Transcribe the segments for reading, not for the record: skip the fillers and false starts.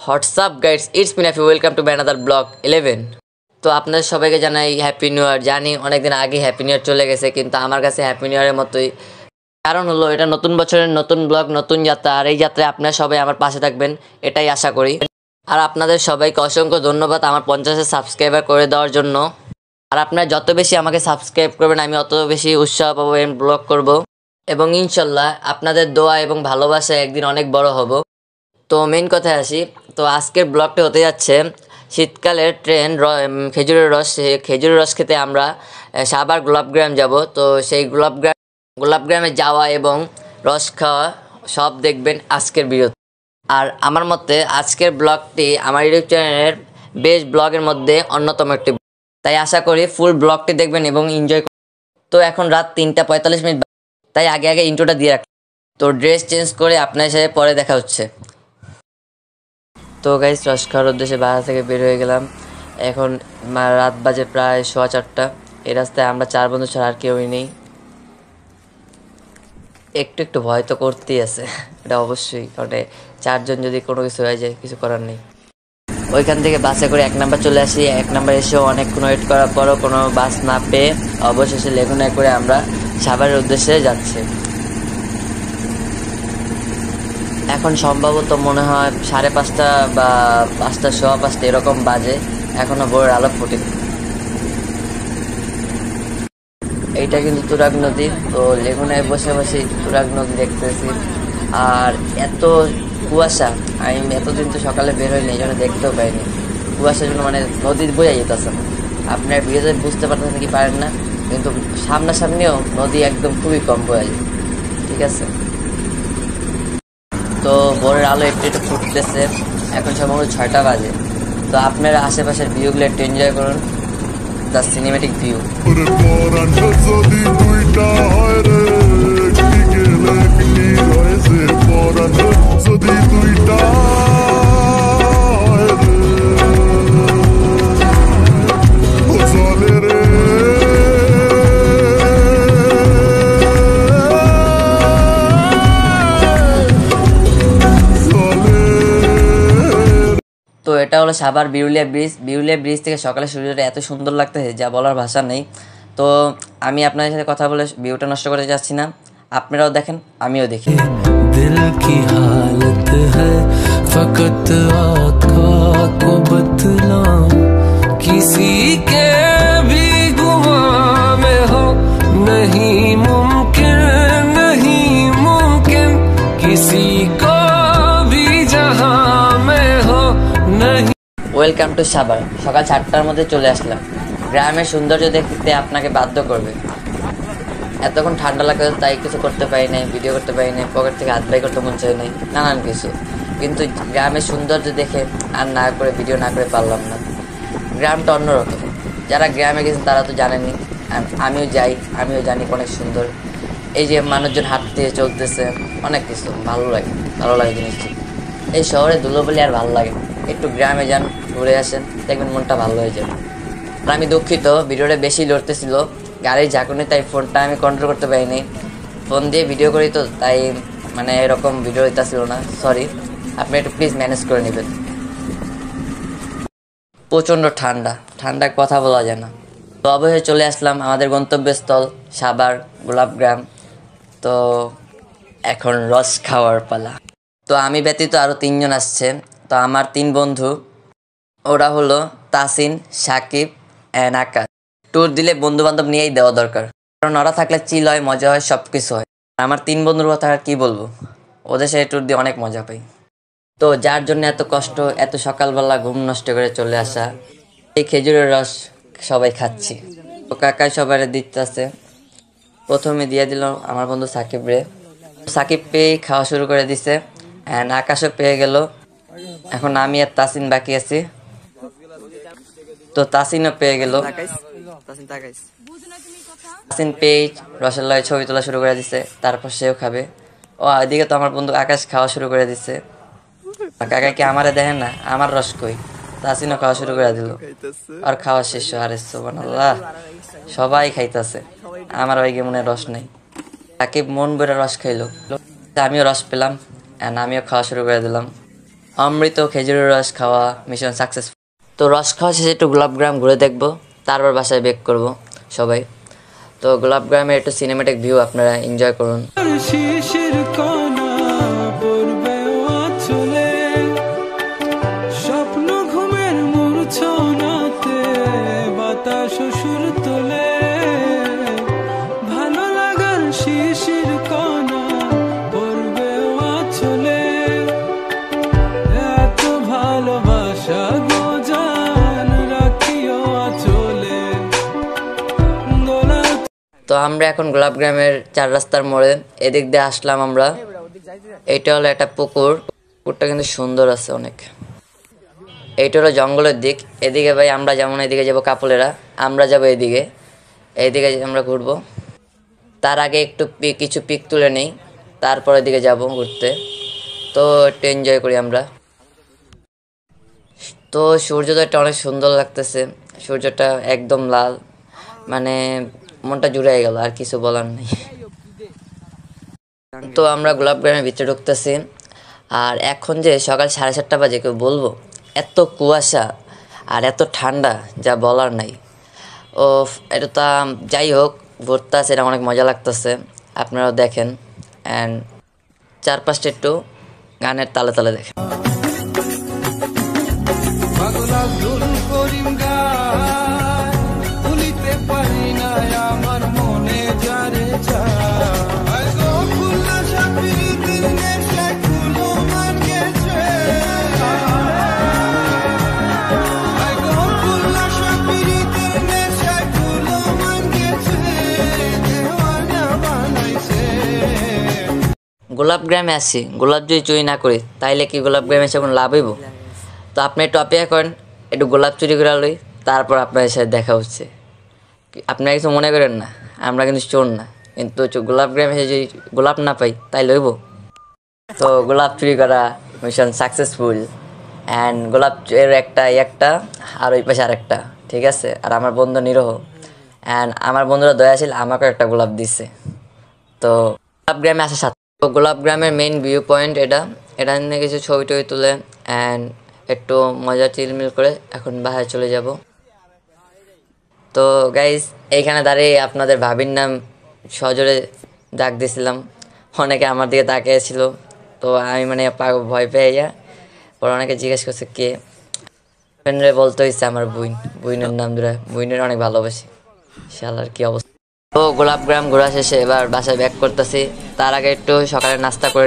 WhatsApp guides, it's mean happy, welcome to my another blog 11। তো আপনাদের সবাইকে জানাই হ্যাপি নিউ ইয়ার। জানি অনেকদিন আগে হ্যাপি নিউ ইয়ার চলে গেছে, কিন্তু আমার কাছে হ্যাপি নিউ ইয়ারের মতোই। কারণ হলো এটা নতুন বছরের নতুন ব্লগ, নতুন যাত্রা। আর এই যাত্রায় আপনারা সবাই আমার পাশে থাকবেন, এটাই আশা করি। আর আপনাদের সবাইকে অসংখ্য ধন্যবাদ আমার 50 সাবস্ক্রাইবার করে দেওয়ার জন্য। আর আপনারা যত বেশি আমাকে সাবস্ক্রাইব করবেন, আমি অত বেশি উৎসাহ পাবো এবং ব্লগ করব। এবং ইনশাল্লাহ আপনাদের দোয়া এবং ভালোবাসায় একদিন অনেক বড় হব। তো মেইন কথায় আসি। তো আজকের ব্লগটা হতে যাচ্ছে শীতকালের ট্রেন খেজুরের রস খেতে আমরা সাভার গোলাপগ্রাম যাব। তো সেই গোলাপগ্রামে যাওয়া এবং রস খাওয়া সব দেখবেন আজকের ভিডিওতে। আর আমার মতে আজকের ব্লগটি আমার ইউটিউব চ্যানেলের বেস্ট ব্লগের মধ্যে অন্যতম একটি, তাই আশা করি ফুল ব্লগটি দেখবেন এবং এনজয় করবেন। তো এখন রাত 3:45, তাই আগে ইন্ট্রোটা দিয়ে রাখ। তো ড্রেস চেঞ্জ করে আপনার সাথে পরে দেখা হচ্ছে। তো গাইস, রস খাওয়ার উদ্দেশ্যে বাসা থেকে বের হয়ে গেলাম। এখন রাত বাজে প্রায় 4:15। এই রাস্তায় আমরা 4 বন্ধু ছাড়া আর কেউই নেই। একটু ভয় তো করতেই আছে, এটা অবশ্যই, কারণ 4 জন যদি কোনো কিছু হয়ে যায় কিছু করার নেই। ওইখান থেকে বাসে করে 1 নাম্বার চলে আসি। 1 নাম্বার এসেও অনেকক্ষণ ওয়েট করার পরও কোনো বাস না পেয়ে অবশেষে লেগুনায় করে আমরা সাভারের উদ্দেশ্যে যাচ্ছি। এখন সম্ভবত মনে হয় 5:30 বা 5:15 এরকম বাজে, এখনো ভোরের আলো ফুটে। এইটা কিন্তু তুরাগ নদী। তো লেগুনায় বসে বসে তুরাগ নদী দেখতেছি। আর এত কুয়াশা, আমি এতদিন তো সকালে বের হইনি, এই জন্য দেখতেও পাইনি। কুয়াশার জন্য মানে নদীর বোঝা যেতেছে না। আপনার ভিডিওতে বুঝতে পারতেছেন কি পারেন না, কিন্তু সামনাসামনিও নদী একদম খুবই কম বোঝা যায়। ঠিক আছে। তো ভোরের আলো একটু ফুটতেছে, এখন সম্ভবত 6টা বাজে। তো আপনারা আশেপাশের ভিউগুলো একটু এনজয় করুন, দ্য সিনেমেটিক ভিউ। তো এটা হলো সাভার বিরুলিয়া ব্রিজ। বিরুলিয়া ব্রিজ থেকে সকালে সূর্যটা এত সুন্দর লাগতেছে যা বলার ভাষা নেই। তো আমি আপনাদের সাথে কথা বলে ভিউটা নষ্ট করতে যাচ্ছি না, আপনারাও দেখেন আমিও দেখি। दिल की हालत है फकत आका को बतला, किसी के भी गुमा में हो नहीं मुमकिन, नहीं मुमकिन किसी को भी जहां में हो नहीं। Welcome to Savar. সকাল 7টার মধ্যে চলে আসলাম। গ্রামের সৌন্দর্য দেখতে আপনাকে বাধ্য করবে। এতক্ষণ ঠান্ডা লাগতো, তাই কিছু করতে পারি নাই, ভিডিও করতে পারি নাই, পকেট থেকে হাত বাই করতে মন চাই নাই, নানান কিছু। কিন্তু গ্রামের সৌন্দর্য দেখে আর না করে ভিডিও না করে পারলাম না। গ্রামটা অন্যরকম। যারা গ্রামে গেছেন তারা তো জানেনই, আমিও আমিও জানি অনেক সুন্দর। এই যে মানুষজন হাঁটতে চলতেছে, অনেক কিছু ভালো লাগে জিনিসটি। এই শহরে ধুলোবালি আর ভালো লাগে। একটু গ্রামে যান, ঘুরে আসেন, দেখবেন মনটা ভালো হয়ে যাবে। আর আমি দুঃখিত, ভিডিওটা বেশি লড়তেছিল গাড়ির ঝাঁকুনি, তাই ফোনটা আমি কন্ট্রোল করতে পারিনি। ফোন দিয়ে ভিডিও করি তো, তাই মানে এরকম ভিডিও হইতেছিল না, সরি। আপনি একটু প্লিজ ম্যানেজ করে নেবেন। প্রচণ্ড ঠান্ডায় কথা বলা যায় না। তো অবশেষে চলে আসলাম আমাদের গন্তব্যস্থল সাভার গোলাপগ্রাম। তো এখন রস খাওয়ার পালা। তো আমি ব্যতীত আরও 3 জন আসছে। তো আমার 3 বন্ধু, ওরা হলো তাসিন, সাকিব অ্যান্ড আকাশ। ট্যুর দিলে বন্ধু বান্ধব নিয়েই দেওয়া দরকার, কারণ ওরা থাকলে চিল হয়, মজা হয়, সব কিছু হয়। আমার 3 বন্ধুর কথা আর কি বলবো, ওদের সাথে ট্যুর দিয়ে অনেক মজা পাই। তো যার জন্য এত কষ্ট, এত সকালবেলা ঘুম নষ্ট করে চলে আসা, এই খেজুরের রস সবাই খাচ্ছি। তো কাকাই সবাই দিতে আছে। প্রথমে দিয়ে দিল আমার বন্ধু সাকিব পেয়ে খাওয়া শুরু করে দিছে, অ্যান্ড আকাশও পেয়ে গেল। এখন আমি আর তাসিন বাকি আছি। তো তাসিনও পেয়ে গেল। তাসিন পেয়ে রসের লয়ে ছবি তোলা শুরু করে দিছে, তারপর সেও খাবে। ও এদিকে তো আমার বন্ধু আকাশ খাওয়া শুরু করে দিছে। কাকাকে আমারে দেখেন না, আমার রস কই। তাসিনও খাওয়া শুরু করে দিল, আর খাওয়া শেষ। আরে সুবহানাল্লাহ, সবাই খাইতেছে, আমার ভাইকে মনে রস নেই। সাকিব মন ভরে রস খাইলো, আমিও রস পেলাম, আমিও খাওয়া শুরু করে দিলাম। অমৃত খেজুরের রস খাওয়া মিশন সাকসেসফুল। তো রস খাওয়া শেষে একটু গোলাপগ্রাম ঘুরে দেখবো, তারপর বাসায় বেক করব সবাই। তো গোলাপগ্রামের একটু সিনেমেটিক ভিউ আপনারা এনজয় করুন। শিশির কণা পড়বে আঁচলে, স্বপ্ন ঘুমের মূর্ছনাতে বাতাস সুর তোলে, ভালো লাগার শিশির কণা পড়বে আঁচলে, এত ভালোবাসা গো জান রাখিও আঁচলে। তো আমরা এখন গোলাপগ্রামের 4 রাস্তার মোড়ে এদিক দিয়ে আসলাম আমরা। এইটা হলো একটা পুকুর, পুকুরটা কিন্তু সুন্দর আছে অনেক। এইটা হলো জঙ্গলের দিক। এদিকে ভাই আমরা যেমন এদিকে যাবো কাপলেরা, আমরা যাবো এদিকে, এইদিকে আমরা ঘুরবো। তার আগে একটু কিছু পিক তুলে নেই, তারপর এদিকে যাব ঘুরতে। তো একটু এনজয় করি আমরা। তো সূর্যোদয়টা অনেক সুন্দর লাগতেছে, সূর্যটা একদম লাল, মানে মনটা জুড়ে গেল, আর কিছু বলার নেই। তো আমরা গোলাপগ্রামের ভিতরে ঢুকতেছি, আর এখন যে সকাল 7:30 বাজে, কেউ বলবো এত কুয়াশা আর এত ঠান্ডা যা বলার নাই। ও এটা তা যাই হোক, ঘুরতে আছে, এটা অনেক মজা লাগতেছে, আপনারাও দেখেন। অ্যান্ড চারপাশটা একটু গানের তালে তালে দেখেন। গোলাপগ্রামে আসি, গোলাপ যদি চুরি না করি তাইলে কি গোলাপগ্রামে এসে কোনো লাভ হইব? তো আপনি একটু অপেক্ষা করেন, একটু গোলাপ চুরি করে লই, তারপর আপনাদের সাথে দেখা হচ্ছে। আপনারা কিছু মনে করেন না, আমরা কিন্তু চোর না, কিন্তু গোলাপগ্রামে এসে যদি গোলাপ না পাই তাই লইব। তো গোলাপ চুরি করা মিশন সাকসেসফুল। অ্যান্ড গোলাপ এর একটা আর ওই পাশে আরেকটা, ঠিক আছে। আর আমার বন্ধু নিরহ, অ্যান্ড আমার বন্ধুরা দয়াশীল, আমাকেও একটা গোলাপ দিছে। তো গোলাপগ্রামে আসার সাথে, তো গোলাপগ্রামের মেইন ভিউ পয়েন্ট এটা নিয়ে কিছু ছবি টবি তুলে অ্যান্ড একটু মজা চিলমিল করে এখন বাসায় চলে যাব। তো গাইজ এইখানে দাঁড়িয়ে আপনাদের ভাবির নাম সজোরে ডাক দিয়েছিলাম, অনেকে আমার দিকে তাকিয়েছিল। তো আমি মানে ভয় পেয়ে পরে অনেকে জিজ্ঞেস করছে কে, ফ্রেন্ডরে বলতে হয়েছে আমার বুইনের নাম ধরে, বুইনের অনেক ভালোবাসি। শালার কি অবস্থা। তো গোলাপগ্রাম ঘোরা শেষে এবার বাসায় ব্যাক করতেছি। তার আগে একটু সকালে নাস্তা করে,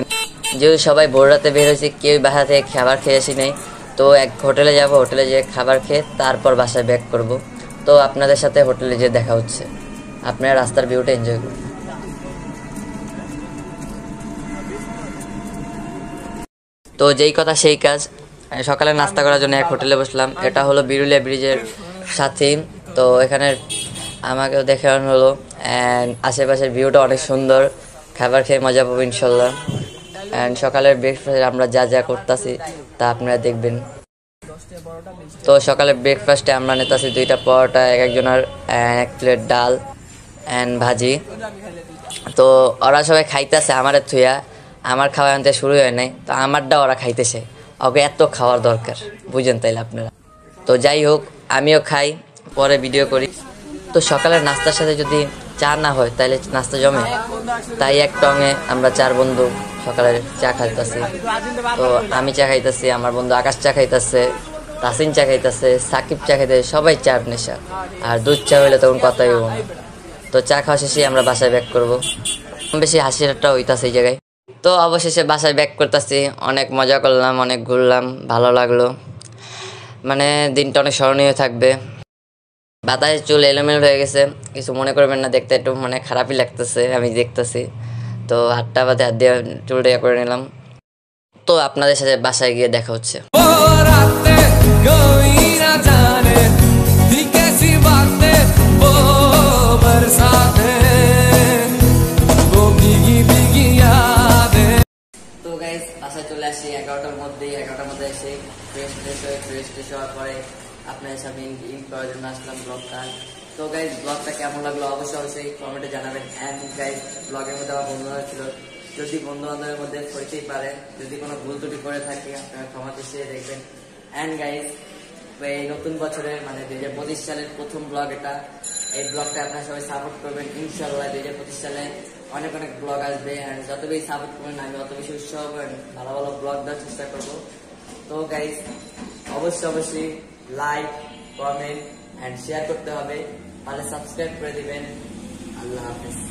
যেহেতু সবাই ভোর রাতে বের হয়েছি, কেউ বাসা থেকে খাবার খেয়ে আসি নেই। তো এক হোটেলে যাব, হোটেলে যেয়ে খাবার খেয়ে তারপর বাসায় ব্যাক করব। তো আপনাদের সাথে হোটেলে যেয়ে দেখা হচ্ছে, আপনারা রাস্তার ভিউটা এনজয় করুন। তো যেই কথা সেই কাজ, সকালে নাস্তা করার জন্য এক হোটেলে বসলাম। এটা হলো বিরুলিয়া ব্রিজের সাথে। তো এখানে আমাকেও দেখানো হলো, অ্যান্ড আশেপাশের ভিউটা অনেক সুন্দর। খাবার খেয়ে মজা পাবো ইনশাল্লাহ। অ্যান্ড সকালের ব্রেকফাস্ট আমরা যা যা করতেছি তা আপনারা দেখবেন। তো সকালের ব্রেকফাস্টে আমরা নিতেছি 2টা পরোটা, একজনের 1 প্লেট ডাল অ্যান্ড ভাজি। তো ওরা সবাই খাইতেছে আমার থুয়া, আমার খাওয়া আনতে শুরু হয় নাই। তো আমারটা ওরা খাইতেছে, ওকে এত খাওয়ার দরকার, বুঝেন তাইলে আপনারা। তো যাই হোক, আমিও খাই, পরে ভিডিও করি। তো সকালের নাস্তার সাথে যদি চা না হয় তাহলে নাস্তা জমে, তাই এক টঙে আমরা 4 বন্ধু সকালে চা খাইতেছি। তো আমি চা খাইতেছি, আমার বন্ধু আকাশ চা খাইতেছে, তাসিন চা খাইতেছে, সাকিব চা খাইতেছে, সবাই চার নেশা। আর দুধ চা হইলে তখন কথাই হবো না। তো চা খাওয়া শেষে আমরা বাসায় ব্যাক করবো। বেশি হাসি ঠাট্টা হইতাছে এই জায়গায়। তো অবশেষে বাসায় ব্যাক করতেছি, অনেক মজা করলাম, অনেক ঘুরলাম, ভালো লাগলো, মানে দিনটা অনেক স্মরণীয় থাকবে। বাতাসে চুল এলোমেলো হয়ে গেছে, কিছু মনে করবেন না, দেখতে একটু মানে খারাপই লাগতেছে, আমি দেখতেছি। তো হাতটা বাদে হাত দিয়ে চুলটা করে নিলাম। তো আপনাদের সাথে বাসায় গিয়ে দেখা হচ্ছে। তো গাইস বাসায় চলে আসি 11টার মধ্যে এসে ফ্রেশ হওয়ার পরে আপনাদের সাথে ইন করার জন্য আসলাম ব্লগটা। তো গাইস ব্লগটা কেমন লাগলো অবশ্যই কমেন্টে জানাবেন। অ্যান্ড গাইস ব্লগের মধ্যে আমার বন্ধুরা ছিল, যদি বন্ধু বান্ধবের মধ্যে হইতেই পারে, যদি কোনো ভুল ত্রুটি করে থাকি আপনারা ক্ষমা দৃষ্টিতে দেখবেন। অ্যান্ড গাইজ, এই নতুন বছরের মানে 2025 সালের প্রথম ব্লগ এটা। এই ব্লগটা আপনারা সবাই সাপোর্ট করবেন। ইনশাল্লাহ 2025 সালে অনেক অনেক ব্লগ আসবে, অ্যান্ড যত বেশি সাপোর্ট করবেন আমি অত বেশি উৎসাহ করবেন, ভালো ভালো ব্লগ দেওয়ার চেষ্টা করবো। তো গাইজ, অবশ্যই লাইক, কমেন্ট অ্যান্ড শেয়ার করতে হবে, তাহলে সাবস্ক্রাইব করে দিবেন। আল্লাহ হাফেজ।